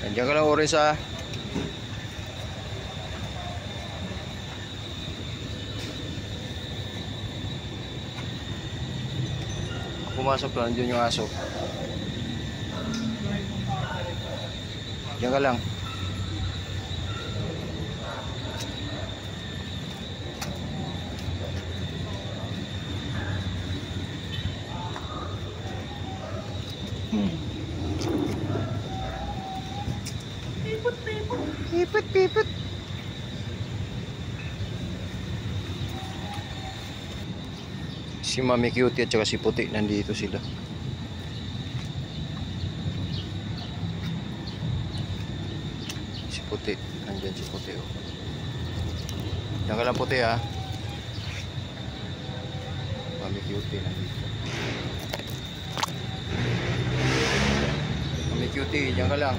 Nandiyan ka lang, orange ah. Pumasok lang, nandiyan yung aso. Diyan ka lang. Pipot, pipot. Pipot, pipot. Si Mami Cutie at saka si Puti, nandito sila. Si Puti, nandyan si Puti oh. Diyan ka lang Puti ah. Mami Cutie nandito. Mami Cutie, diyan ka lang.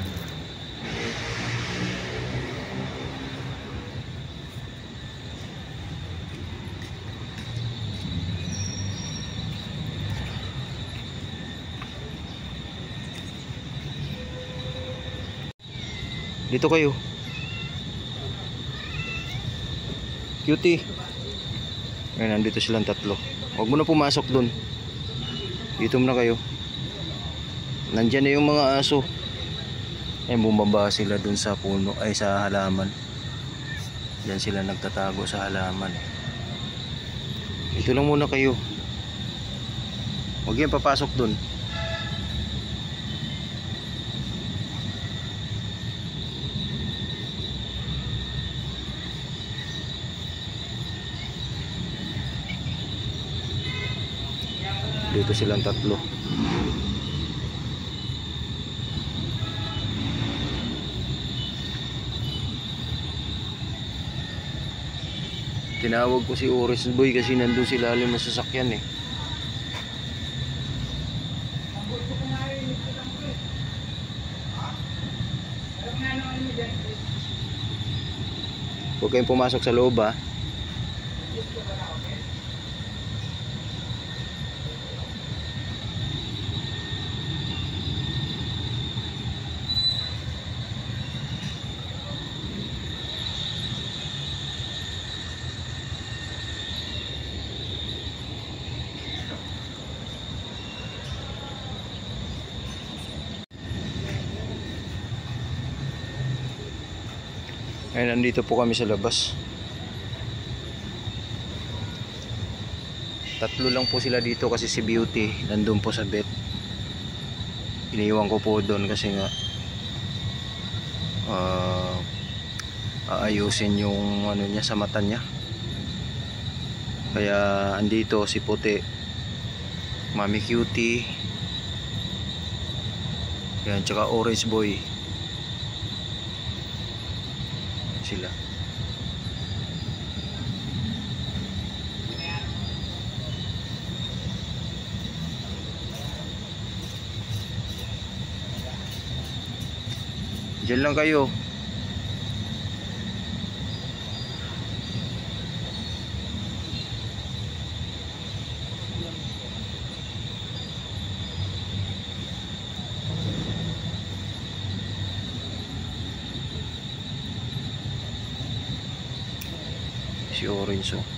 Dito kayo. Cutie. Ayan, nandito silang tatlo. Huwag mo na pumasok dun. Dito muna kayo. Nandyan na yung mga aso. Ayan, bumaba sila dun sa puno, ay sa halaman. Diyan sila nagtatago sa halaman. Dito lang muna kayo. Huwag yan papasok dun. Dito silang tatlo. Tinawag ko si Oris Boy kasi nandun sila alim ng sasakyan eh. Huwag kayong pumasok sa loob ah. Ay, nandito po kami sa labas. Tatlo lang po sila dito kasi si Beauty nandun po sa bed. Iniwan ko po doon kasi nga aayusin yung ano niya sa mata niya. Kaya andito si Puti, Mami Cutie, yan, tsaka Orange Boy. Sila. Diyan lang kayo. Si Orange oh.